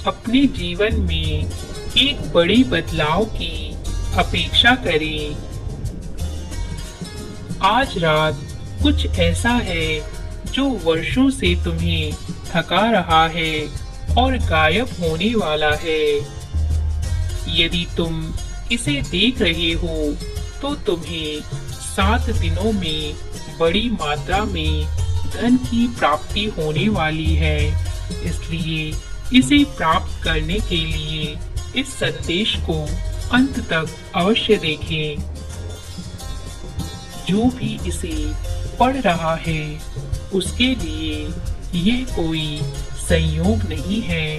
अपने जीवन में एक बड़े बदलाव की अपेक्षा करें। आज रात कुछ ऐसा है जो वर्षों से तुम्हें थका रहा है और गायब होने वाला है। यदि तुम इसे देख रहे हो तो तुम्हें 7 दिनों में बड़ी मात्रा में धन की प्राप्ति होने वाली है। इसलिए इसे प्राप्त करने के लिए इस संदेश को अंत तक अवश्य देखें। जो भी इसे पढ़ रहा है उसके लिए यह कोई संयोग नहीं है।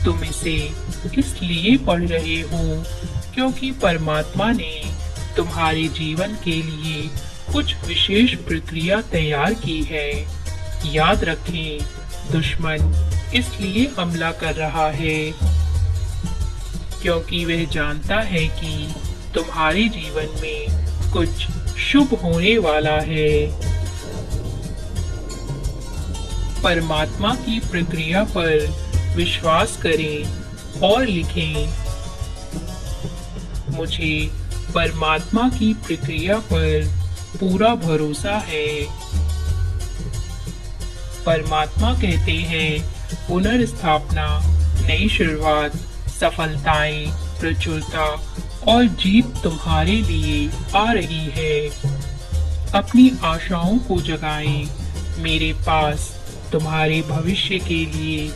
तुम इसे इसलिए पढ़ रहे हो क्योंकि परमात्मा ने तुम्हारे जीवन के लिए कुछ विशेष प्रक्रिया तैयार की है। याद रखें, दुश्मन इसलिए हमला कर रहा है क्योंकि वह जानता है कि तुम्हारे जीवन में कुछ शुभ होने वाला है। परमात्मा की प्रक्रिया पर विश्वास करें और लिखें, मुझे परमात्मा की प्रक्रिया पर पूरा भरोसा है। परमात्मा कहते हैं, पुनर्स्थापना, नई शुरुआत, सफलताएं, प्रचुरता और जीत तुम्हारे लिए आ रही है। अपनी आशाओं को जगाएं। मेरे पास तुम्हारे भविष्य के लिए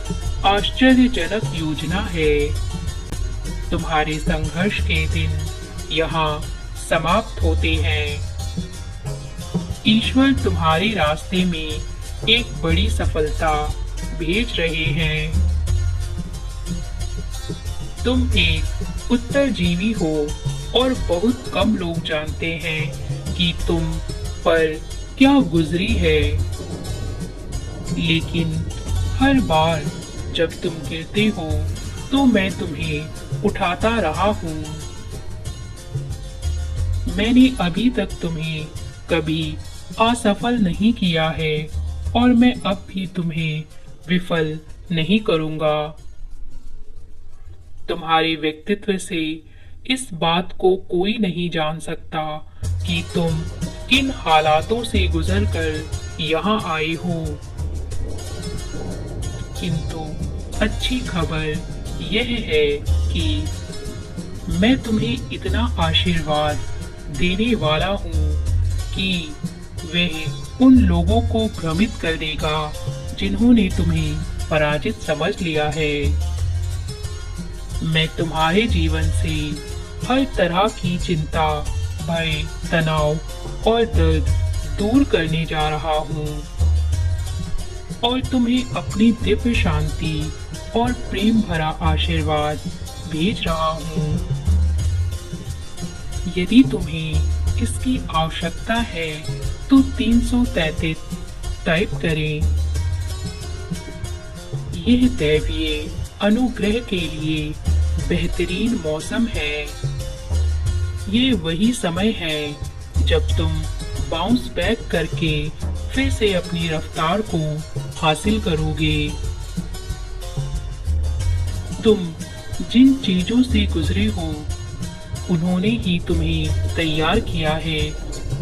आश्चर्यजनक योजना है। तुम्हारे संघर्ष के दिन यहाँ समाप्त होते हैं। ईश्वर तुम्हारे रास्ते में एक बड़ी सफलता भेज रहे हैं। तुम एक उत्तरजीवी हो और बहुत कम लोग जानते हैं कि तुम पर क्या गुजरी है। लेकिन हर बार जब तुम गिरते हो तो मैं तुम्हें उठाता रहा हूँ। मैंने अभी तक तुम्हें कभी असफल नहीं किया है और मैं अब भी तुम्हें विफल नहीं करूँगा। तुम्हारे व्यक्तित्व से इस बात को कोई नहीं जान सकता कि तुम किन हालातों से गुजरकर यहाँ आए हो। किंतु अच्छी खबर यह है कि मैं तुम्हें इतना आशीर्वाद देने वाला हूँ कि वह उन लोगों को भ्रमित कर देगा जिन्होंने तुम्हें पराजित समझ लिया है। मैं तुम्हारे जीवन से हर तरह की चिंता, भय, तनाव और दर्द दूर करने जा रहा हूँ और तुम्हें अपनी दिव्य शांति और प्रेम भरा आशीर्वाद भेज रहा हूँ। यदि तुम्हें इसकी आवश्यकता है तो 333 टाइप करें। यह दैवीय अनुग्रह के लिए बेहतरीन मौसम है। ये वही समय है जब तुम बाउंस बैक करके फिर से अपनी रफ्तार को हासिल करोगे। तुम जिन चीजों से गुजरे हो उन्होंने ही तुम्हें तैयार किया है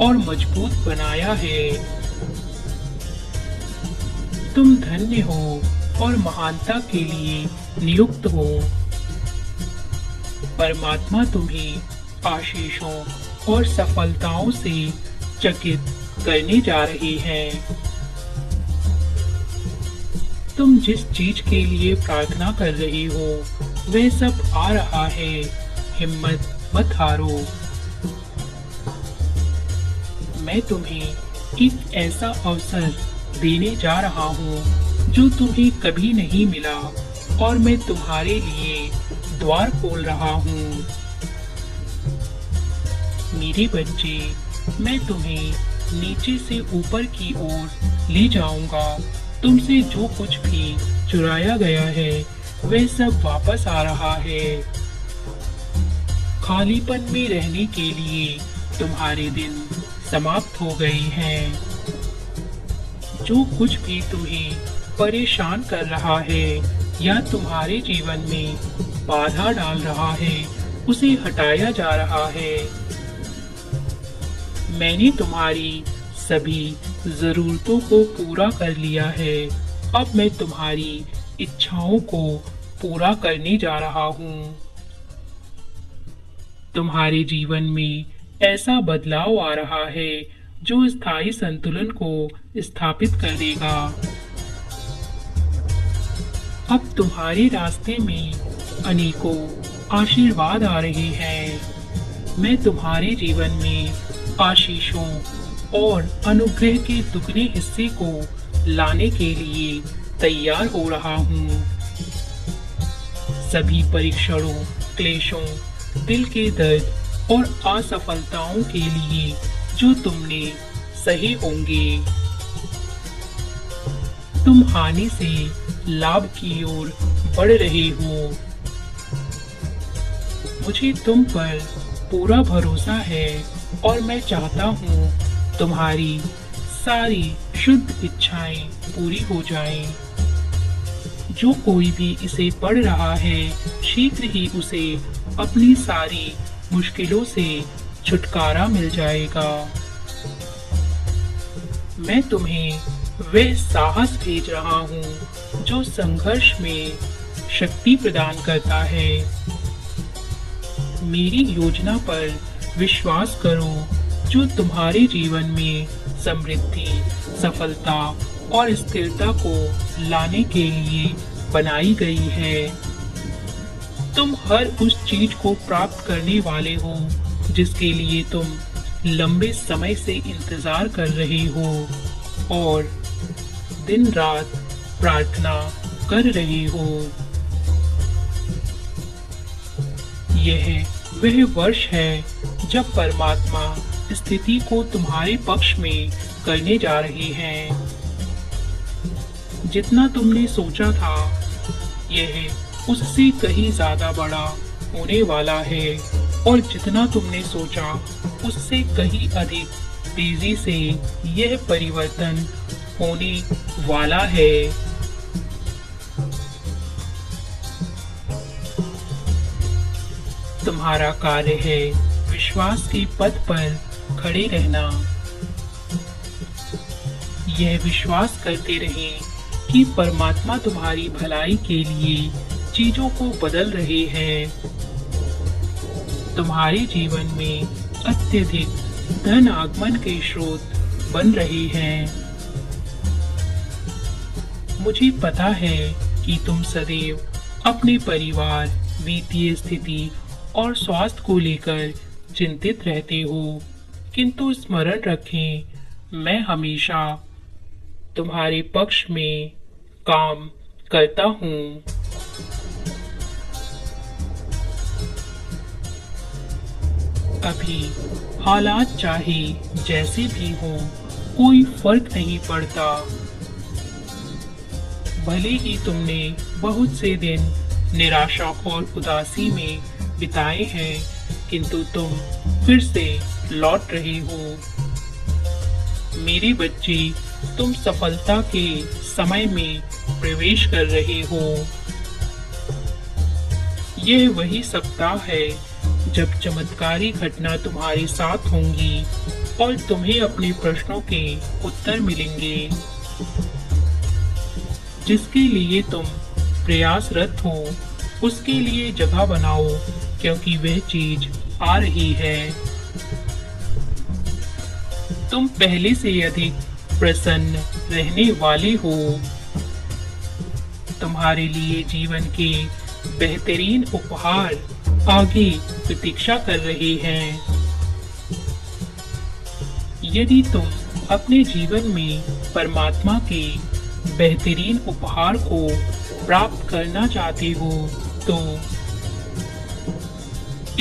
और मजबूत बनाया है। तुम धन्य हो और महानता के लिए नियुक्त हो। परमात्मा तुम्हें आशीषों और सफलताओं से चकित करने जा रहे हैं। तुम जिस चीज के लिए प्रार्थना कर रहे हो वह सब आ रहा है। हिम्मत मत हारो। मैं तुम्हें एक ऐसा अवसर देने जा रहा हूँ जो तुम्हें कभी नहीं मिला और मैं तुम्हारे लिए द्वार खोल रहा हूँ। मेरे बच्चे, मैं तुम्हें नीचे से ऊपर की ओर ले जाऊंगा। तुमसे जो कुछ भी चुराया गया है वह सब वापस आ रहा है। खालीपन में रहने के लिए तुम्हारे दिन समाप्त हो गए हैं। जो कुछ भी तुम्हें परेशान कर रहा है या तुम्हारे जीवन में बाधा डाल रहा है, उसे हटाया जा रहा है। मैंने तुम्हारी सभी जरूरतों को पूरा कर लिया है। अब मैं तुम्हारी इच्छाओं को पूरा करने जा रहा हूँ। तुम्हारे जीवन में ऐसा बदलाव आ रहा है जो स्थायी संतुलन को स्थापित कर देगा। अब तुम्हारे रास्ते में अनेकों आशीर्वाद आ रहे हैं। मैं तुम्हारे जीवन में आशीषों और अनुग्रह के दुगने हिस्से को लाने के लिए तैयार हो रहा हूँ। सभी परीक्षणों, क्लेशों, दिल के दर्द और असफलताओं के लिए जो तुमने सहे होंगे, तुम हानि से लाभ की ओर बढ़ रहे हो। मुझे तुम पर पूरा भरोसा है और मैं चाहता हूँ तुम्हारी सारी शुद्ध इच्छाएं पूरी हो जाएं। जो कोई भी इसे पढ़ रहा है, शीघ्र ही उसे अपनी सारी मुश्किलों से छुटकारा मिल जाएगा। मैं तुम्हें वह साहस भेज रहा हूँ जो संघर्ष में शक्ति प्रदान करता है। मेरी योजना पर विश्वास करो जो तुम्हारे जीवन में समृद्धि, सफलता और स्थिरता को लाने के लिए बनाई गई है। तुम हर उस चीज को प्राप्त करने वाले हो जिसके लिए तुम लंबे समय से इंतजार कर रहे हो और दिन रात प्रार्थना कर रहे हो। यह वह वर्ष है जब परमात्मा स्थिति को तुम्हारे पक्ष में करने जा रहे हैं। जितना तुमने सोचा था, यह उससे कहीं ज्यादा बड़ा होने वाला है और जितना तुमने सोचा उससे कहीं अधिक तेजी से यह परिवर्तन होने वाला है। तुम्हारा कार्य है विश्वास के पथ पर खड़े रहना। यह विश्वास करते रहें कि परमात्मा तुम्हारी भलाई के लिए चीजों को बदल रहे हैं। तुम्हारे जीवन में अत्यधिक धन आगमन के स्रोत बन रहे हैं। मुझे पता है कि तुम सदैव अपने परिवार, वित्तीय स्थिति और स्वास्थ्य को लेकर चिंतित रहते हो, किंतु स्मरण रखें, मैं हमेशा तुम्हारे पक्ष में काम करता हूँ। अभी हालात चाहे जैसे भी हो, कोई फर्क नहीं पड़ता। भले ही तुमने बहुत से दिन निराशा और उदासी में बिताए हैं, किंतु तुम फिर से लौट रहे हो। मेरे बच्चे, तुम सफलता के समय में प्रवेश कर रहे हो। यह वही सप्ताह है जब चमत्कारी घटना तुम्हारे साथ होंगी और तुम्हें अपने प्रश्नों के उत्तर मिलेंगे। जिसके लिए तुम प्रयासरत हो, उसके लिए जगह बनाओ, क्योंकि वह चीज आ रही है। तुम पहले से अधिक प्रसन्न रहने वाले हो। तुम्हारे लिए जीवन के बेहतरीन उपहार आगे प्रतीक्षा कर रहे हैं। यदि तुम अपने जीवन में परमात्मा के बेहतरीन उपहार को प्राप्त करना चाहते हो, तो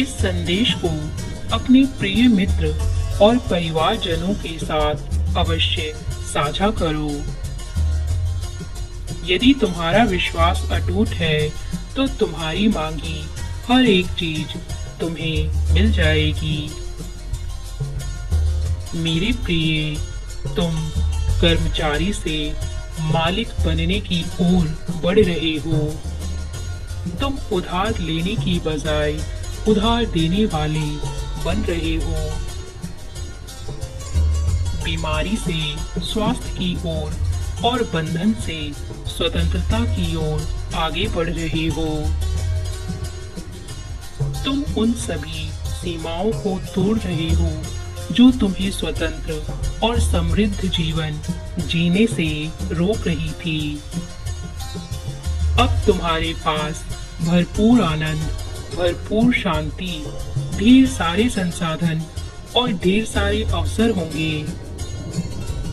इस संदेश को अपने प्रिय मित्र और परिवारजनों के साथ अवश्य साझा करो। यदि तुम्हारा विश्वास अटूट है, तो तुम्हारी मांगी हर एक चीज तुम्हें मिल जाएगी। मेरे प्रिय, तुम कर्मचारी से मालिक बनने की ओर बढ़ रहे हो। तुम उधार लेने की बजाय उधार देने वाले बन रहे हो। बीमारी से स्वास्थ्य की ओर और बंधन से स्वतंत्रता की ओर आगे बढ़ रहे हो। तुम उन सभी सीमाओं को तोड़ रहे हो जो तुम्हें स्वतंत्र और समृद्ध जीवन जीने से रोक रही थी। अब तुम्हारे पास भरपूर आनंद, भरपूर शांति, ढेर सारे संसाधन और ढेर सारे अवसर होंगे।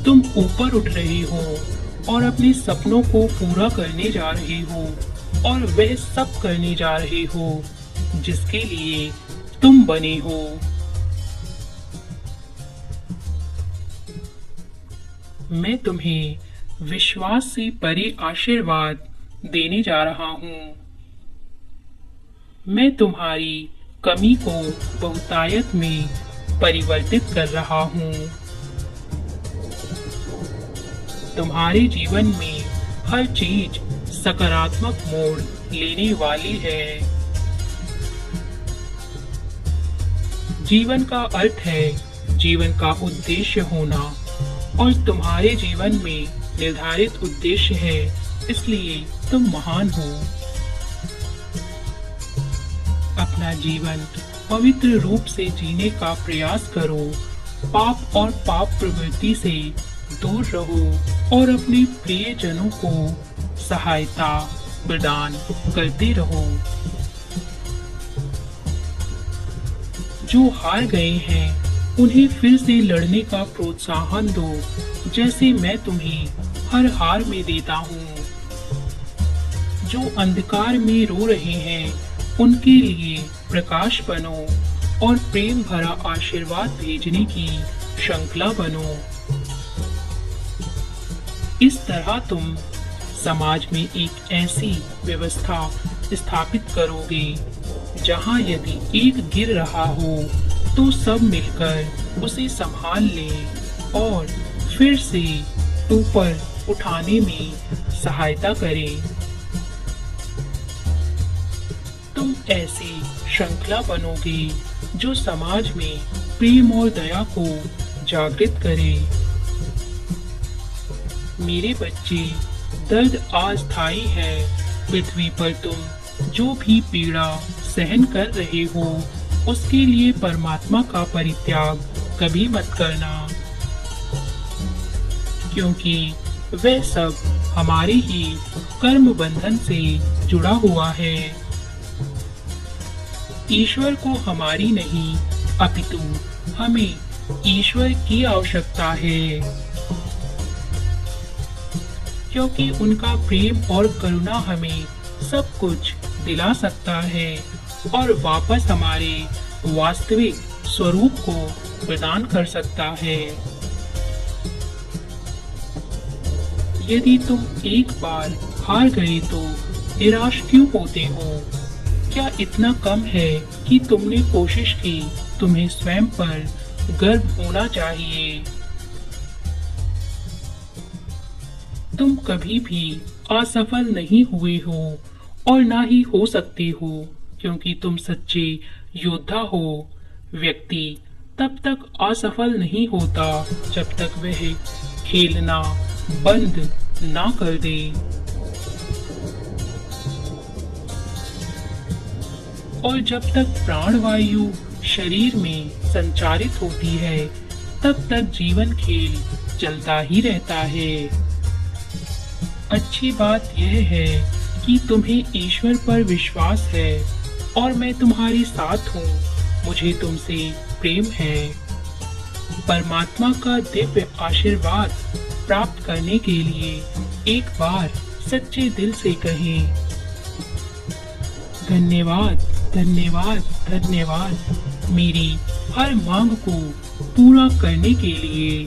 तुम ऊपर उठ रहे हो और अपने सपनों को पूरा करने जा रहे हो और वह सब करने जा रहे हो जिसके लिए तुम बने हो। मैं तुम्हें विश्वास से परे आशीर्वाद देने जा रहा हूँ। मैं तुम्हारी कमी को बहुतायत में परिवर्तित कर रहा हूँ। तुम्हारे जीवन में हर चीज सकारात्मक मोड़ लेने वाली है। जीवन का अर्थ है जीवन का उद्देश्य होना और तुम्हारे जीवन में निर्धारित उद्देश्य है, इसलिए तुम महान हो। अपना जीवन पवित्र रूप से जीने का प्रयास करो। पाप और पाप प्रवृत्ति से दूर रहो और अपने प्रियजनों को सहायता प्रदान करते रहो। जो हार गए हैं उन्हें फिर से लड़ने का प्रोत्साहन दो, जैसे मैं तुम्हें हर हार में देता हूँ। जो अंधकार में रो रहे हैं उनके लिए प्रकाश बनो और प्रेम भरा आशीर्वाद भेजने की श्रृंखला बनो। इस तरह तुम समाज में एक ऐसी व्यवस्था स्थापित करोगे जहां यदि एक गिर रहा हो तो सब मिलकर उसे संभाल ले और फिर से ऊपर उठाने में सहायता करें। तुम ऐसी श्रृंखला बनोगे जो समाज में प्रेम और दया को जागृत करे। मेरे बच्चे, दर्द अस्थायी है। पृथ्वी पर तुम जो भी पीड़ा सहन कर रहे हो उसके लिए परमात्मा का परित्याग कभी मत करना, क्योंकि वह सब हमारे ही कर्म बंधन से जुड़ा हुआ है। ईश्वर को हमारी नहीं अपितु हमें ईश्वर की आवश्यकता है, क्योंकि उनका प्रेम और करुणा हमें सब कुछ दिला सकता है और वापस हमारे वास्तविक स्वरूप को प्रदान कर सकता है। यदि तुम एक बार हार गए तो निराश क्यों होते हो? क्या इतना कम है कि तुमने कोशिश की? तुम्हें स्वयं पर गर्व होना चाहिए। तुम कभी भी असफल नहीं हुए हो और ना ही हो सकते हो, क्योंकि तुम सच्चे योद्धा हो। व्यक्ति तब तक असफल नहीं होता जब तक वह खेलना बंद ना कर दे। और जब तक प्राणवायु शरीर में संचारित होती है तब तक जीवन खेल चलता ही रहता है। अच्छी बात यह है कि तुम्हें ईश्वर पर विश्वास है और मैं तुम्हारे साथ हूँ। मुझे तुमसे प्रेम है। परमात्मा का दिव्य आशीर्वाद प्राप्त करने के लिए एक बार सच्चे दिल से कहें, धन्यवाद, धन्यवाद, धन्यवाद मेरी हर मांग को पूरा करने के लिए।